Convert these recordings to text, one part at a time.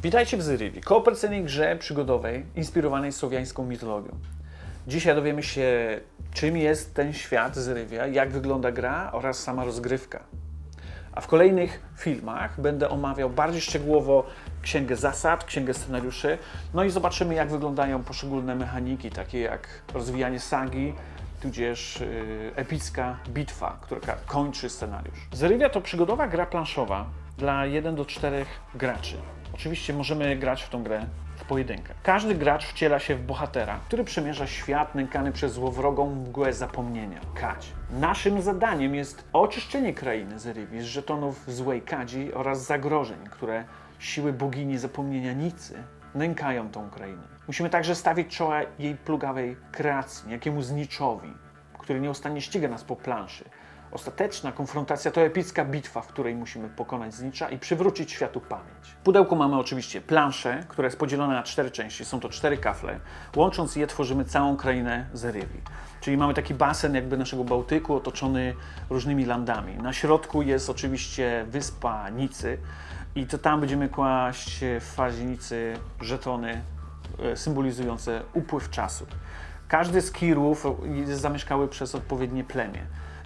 Witajcie w Zyrivii, kooperacyjnej grze przygodowej inspirowanej słowiańską mitologią. Dzisiaj dowiemy się, czym jest ten świat Zyrivia, jak wygląda gra oraz sama rozgrywka. A w kolejnych filmach będę omawiał bardziej szczegółowo księgę zasad, księgę scenariuszy, no i zobaczymy, jak wyglądają poszczególne mechaniki, takie jak rozwijanie sagi, tudzież epicka bitwa, która kończy scenariusz. Zyrivia to przygodowa gra planszowa dla 1 do 4 graczy. Oczywiście możemy grać w tą grę w pojedynkę. Każdy gracz wciela się w bohatera, który przemierza świat nękany przez złowrogą mgłę zapomnienia, Kadź. Naszym zadaniem jest oczyszczenie krainy Zyrivii z żetonów złej Kadzi oraz zagrożeń, które siły bogini zapomnienia Nicy nękają tą krainę. Musimy także stawić czoła jej plugawej kreacji, jakiemuś zniczowi, który nieustannie ściga nas po planszy. Ostateczna konfrontacja to epicka bitwa, w której musimy pokonać znicza i przywrócić światu pamięć. W pudełku mamy oczywiście planszę, która jest podzielona na 4 części. Są to 4 kafle. Łącząc je tworzymy całą krainę Zyrivii. Czyli mamy taki basen jakby naszego Bałtyku otoczony różnymi landami. Na środku jest oczywiście wyspa Nicy i to tam będziemy kłaść w fazie Nicy żetony symbolizujące upływ czasu. Każdy z kirów jest zamieszkały przez odpowiednie plemię.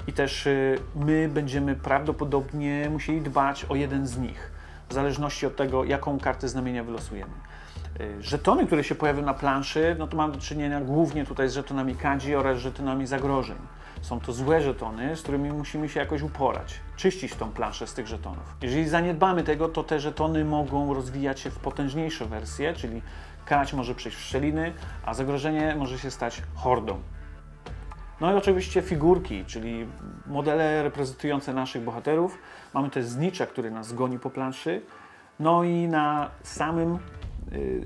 I też my będziemy prawdopodobnie musieli dbać o jeden z nich, w zależności od tego, jaką kartę znamienia wylosujemy. Żetony, które się pojawią na planszy, no to mamy do czynienia głównie tutaj z żetonami Kadzi oraz żetonami zagrożeń. Są to złe żetony, z którymi musimy się jakoś uporać, czyścić tą planszę z tych żetonów. Jeżeli zaniedbamy tego, to te żetony mogą rozwijać się w potężniejsze wersje, czyli Kadź może przejść w szczeliny, a zagrożenie może się stać hordą. No i oczywiście figurki, czyli modele reprezentujące naszych bohaterów. Mamy też znicza, który nas goni po planszy. No i na samym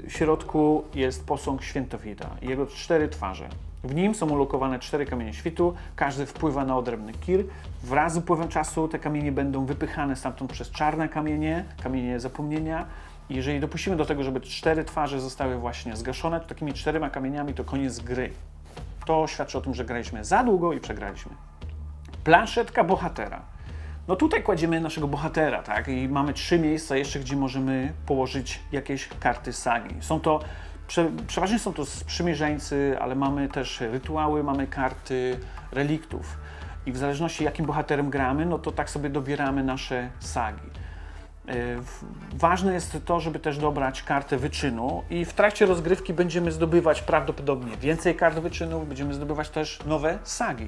środku jest posąg Świętowita i jego 4 twarze. W nim są ulokowane 4 kamienie świtu, każdy wpływa na odrębny kir. Wraz z upływem czasu te kamienie będą wypychane stamtąd przez czarne kamienie, kamienie zapomnienia. I jeżeli dopuścimy do tego, żeby 4 twarze zostały właśnie zgaszone, to takimi 4 kamieniami to koniec gry. To świadczy o tym, że graliśmy za długo i przegraliśmy. Planszetka bohatera. No tutaj kładziemy naszego bohatera, tak? I mamy 3 miejsca jeszcze, gdzie możemy położyć jakieś karty sagi. Przeważnie są to sprzymierzeńcy, ale mamy też rytuały, mamy karty reliktów. I w zależności jakim bohaterem gramy, no to tak sobie dobieramy nasze sagi. Ważne jest to, żeby też dobrać kartę wyczynu i w trakcie rozgrywki będziemy zdobywać prawdopodobnie więcej kart wyczynów, będziemy zdobywać też nowe sagi.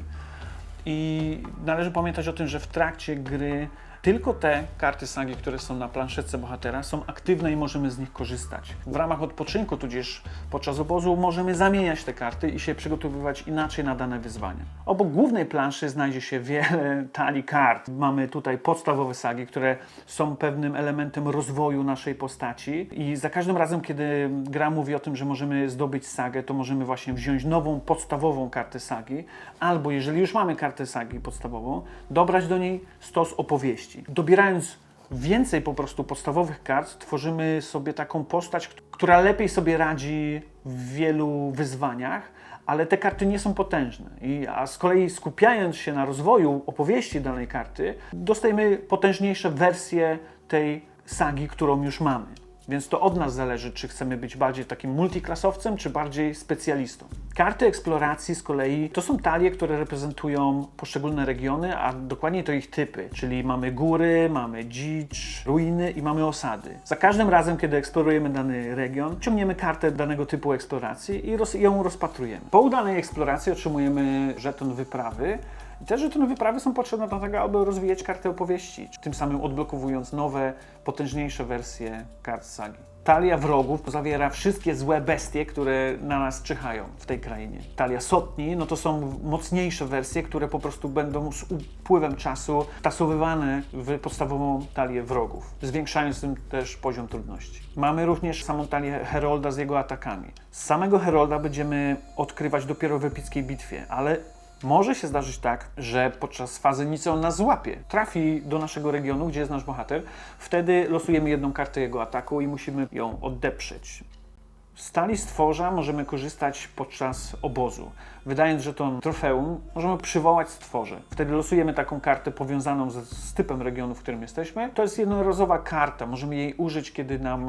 I należy pamiętać o tym, że w trakcie gry tylko te karty sagi, które są na planszetce bohatera, są aktywne i możemy z nich korzystać. W ramach odpoczynku, tudzież podczas obozu, możemy zamieniać te karty i się przygotowywać inaczej na dane wyzwania. Obok głównej planszy znajdzie się wiele talii kart. Mamy tutaj podstawowe sagi, które są pewnym elementem rozwoju naszej postaci i za każdym razem, kiedy gra mówi o tym, że możemy zdobyć sagę, to możemy właśnie wziąć nową, podstawową kartę sagi, albo jeżeli już mamy kartę sagi podstawową, dobrać do niej stos opowieści. Dobierając więcej po prostu podstawowych kart, tworzymy sobie taką postać, która lepiej sobie radzi w wielu wyzwaniach, ale te karty nie są potężne. A z kolei skupiając się na rozwoju opowieści danej karty, dostajemy potężniejsze wersje tej sagi, którą już mamy. Więc to od nas zależy, czy chcemy być bardziej takim multiklasowcem, czy bardziej specjalistą. Karty eksploracji z kolei to są talie, które reprezentują poszczególne regiony, a dokładnie to ich typy. Czyli mamy góry, mamy dzicz, ruiny i mamy osady. Za każdym razem, kiedy eksplorujemy dany region, ciągniemy kartę danego typu eksploracji i ją rozpatrujemy. Po udanej eksploracji otrzymujemy żeton wyprawy. I te żetony wyprawy są potrzebne do tego, aby rozwijać kartę opowieści, tym samym odblokowując nowe, potężniejsze wersje kart sagi. Talia wrogów zawiera wszystkie złe bestie, które na nas czyhają w tej krainie. Talia sotni, no to są mocniejsze wersje, które po prostu będą z upływem czasu wtasowywane w podstawową talię wrogów, zwiększając tym też poziom trudności. Mamy również samą talię Herolda z jego atakami. Z samego Herolda będziemy odkrywać dopiero w epickiej bitwie, ale może się zdarzyć tak, że podczas fazy Nicy on nas złapie. Trafi do naszego regionu, gdzie jest nasz bohater. Wtedy losujemy jedną kartę jego ataku i musimy ją odeprzeć. Z talii stworza możemy korzystać podczas obozu. Wydając żeton trofeum, możemy przywołać stworze. Wtedy losujemy taką kartę powiązaną z typem regionu, w którym jesteśmy. To jest jednorazowa karta, możemy jej użyć, kiedy nam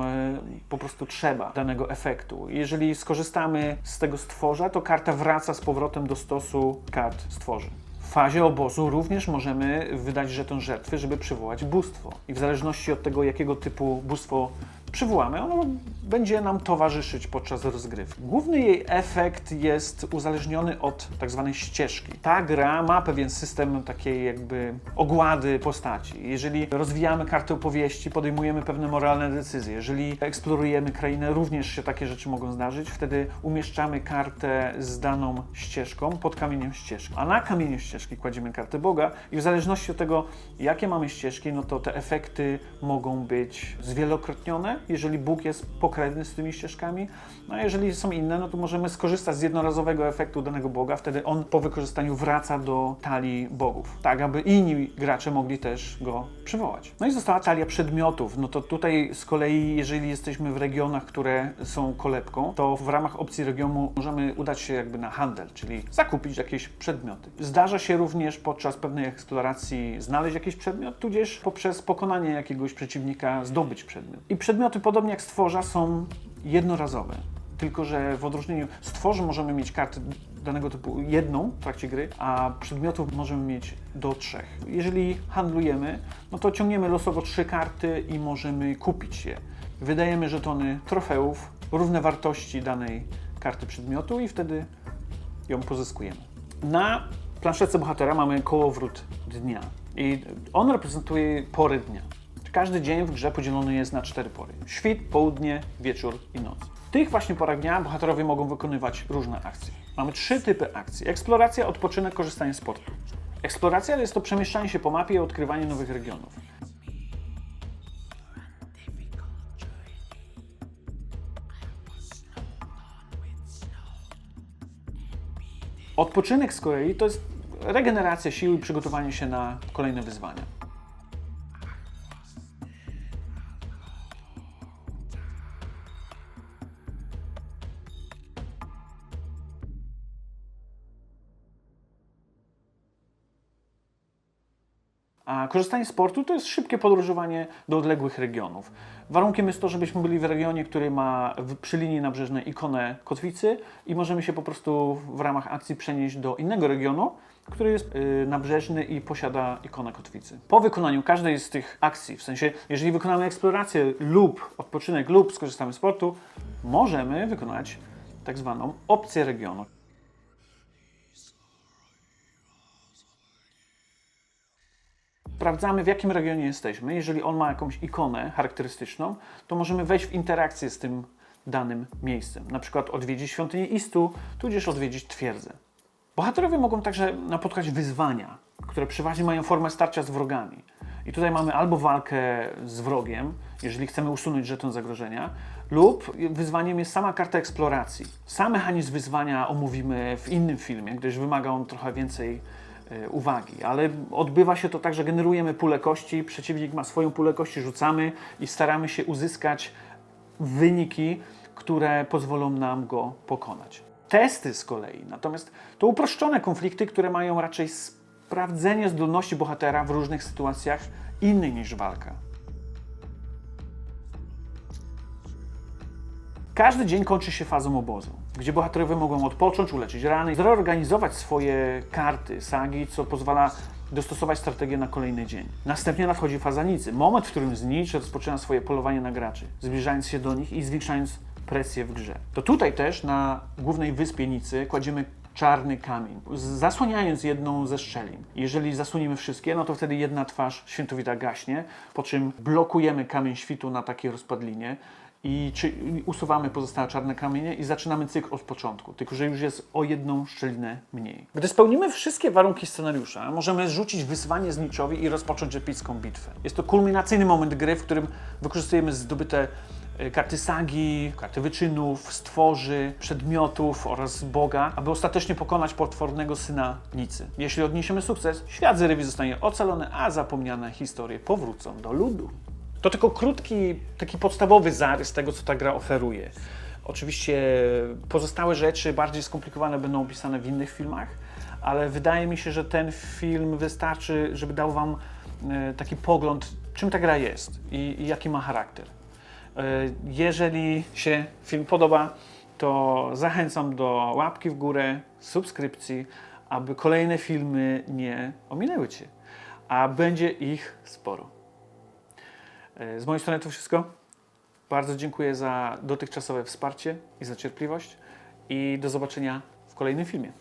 po prostu trzeba danego efektu. Jeżeli skorzystamy z tego stworza, to karta wraca z powrotem do stosu kart stworzy. W fazie obozu również możemy wydać żeton żertwy, żeby przywołać bóstwo. I w zależności od tego, jakiego typu bóstwo przywołamy, ono będzie nam towarzyszyć podczas rozgrywki. Główny jej efekt jest uzależniony od tak zwanej ścieżki. Ta gra ma pewien system takiej jakby ogłady postaci. Jeżeli rozwijamy kartę opowieści, podejmujemy pewne moralne decyzje. Jeżeli eksplorujemy krainę, również się takie rzeczy mogą zdarzyć. Wtedy umieszczamy kartę z daną ścieżką pod kamieniem ścieżki. A na kamieniu ścieżki kładziemy kartę Boga i w zależności od tego, jakie mamy ścieżki, no to te efekty mogą być zwielokrotnione, jeżeli Bóg jest pokrewny z tymi ścieżkami. No a jeżeli są inne, no to możemy skorzystać z jednorazowego efektu danego Boga, wtedy on po wykorzystaniu wraca do talii bogów, tak aby inni gracze mogli też go przywołać. No i została talia przedmiotów. No to tutaj z kolei, jeżeli jesteśmy w regionach, które są kolebką, to w ramach opcji regionu możemy udać się jakby na handel, czyli zakupić jakieś przedmioty. Zdarza się również podczas pewnej eksploracji znaleźć jakiś przedmiot, tudzież poprzez pokonanie jakiegoś przeciwnika zdobyć przedmiot. I przedmioty, podobnie jak stworza, są jednorazowe. Tylko że w odróżnieniu stworzy możemy mieć kartę danego typu jedną w trakcie gry, a przedmiotów możemy mieć do 3. Jeżeli handlujemy, no to ciągniemy losowo 3 karty i możemy kupić je. Wydajemy żetony trofeów, równe wartości danej karty przedmiotu i wtedy ją pozyskujemy. Na planszetce bohatera mamy kołowrót dnia i on reprezentuje pory dnia. Każdy dzień w grze podzielony jest na 4 pory. Świt, południe, wieczór i noc. W tych właśnie porach dnia bohaterowie mogą wykonywać różne akcje. Mamy 3 typy akcji. Eksploracja, odpoczynek, korzystanie z portu. Eksploracja jest to przemieszczanie się po mapie i odkrywanie nowych regionów. Odpoczynek z kolei to jest regeneracja sił i przygotowanie się na kolejne wyzwania. A korzystanie z portu to jest szybkie podróżowanie do odległych regionów. Warunkiem jest to, żebyśmy byli w regionie, który ma przy linii nabrzeżnej ikonę kotwicy i możemy się po prostu w ramach akcji przenieść do innego regionu, który jest nabrzeżny i posiada ikonę kotwicy. Po wykonaniu każdej z tych akcji, w sensie jeżeli wykonamy eksplorację lub odpoczynek lub skorzystamy z portu, możemy wykonać tak zwaną opcję regionu. Sprawdzamy, w jakim regionie jesteśmy. Jeżeli on ma jakąś ikonę charakterystyczną, to możemy wejść w interakcję z tym danym miejscem. Na przykład odwiedzić świątynię Istu, tudzież odwiedzić twierdzę. Bohaterowie mogą także napotkać wyzwania, które przeważnie mają formę starcia z wrogami. I tutaj mamy albo walkę z wrogiem, jeżeli chcemy usunąć żeton zagrożenia, lub wyzwaniem jest sama karta eksploracji. Sam mechanizm wyzwania omówimy w innym filmie, gdyż wymaga on trochę więcej uwagi, ale odbywa się to tak, że generujemy pulę kości, przeciwnik ma swoją pulę kości, rzucamy i staramy się uzyskać wyniki, które pozwolą nam go pokonać. Testy z kolei, natomiast to uproszczone konflikty, które mają raczej sprawdzenie zdolności bohatera w różnych sytuacjach innych niż walka. Każdy dzień kończy się fazą obozu, gdzie bohaterowie mogą odpocząć, uleczyć rany, zreorganizować swoje karty sagi, co pozwala dostosować strategię na kolejny dzień. Następnie nadchodzi faza Nicy, moment, w którym Znicz rozpoczyna swoje polowanie na graczy, zbliżając się do nich i zwiększając presję w grze. To tutaj też na głównej wyspie Nicy kładziemy czarny kamień, zasłaniając jedną ze szczelin. Jeżeli zasłonimy wszystkie, no to wtedy jedna twarz świętowita gaśnie, po czym blokujemy kamień świtu na takiej rozpadlinie i usuwamy pozostałe czarne kamienie i zaczynamy cykl od początku, tylko że już jest o jedną szczelinę mniej. Gdy spełnimy wszystkie warunki scenariusza, możemy rzucić wyzwanie Zniczowi i rozpocząć epicką bitwę. Jest to kulminacyjny moment gry, w którym wykorzystujemy zdobyte karty sagi, karty wyczynów, stworzy, przedmiotów oraz Boga, aby ostatecznie pokonać potwornego syna Nicy. Jeśli odniesiemy sukces, świat Zerywii zostanie ocalony, a zapomniane historie powrócą do ludu. To tylko krótki, taki podstawowy zarys tego, co ta gra oferuje. Oczywiście pozostałe rzeczy bardziej skomplikowane będą opisane w innych filmach, ale wydaje mi się, że ten film wystarczy, żeby dał Wam taki pogląd, czym ta gra jest i jaki ma charakter. Jeżeli się film podoba, to zachęcam do łapki w górę, subskrypcji, aby kolejne filmy nie ominęły Cię, a będzie ich sporo. Z mojej strony to wszystko. Bardzo dziękuję za dotychczasowe wsparcie i za cierpliwość i do zobaczenia w kolejnym filmie.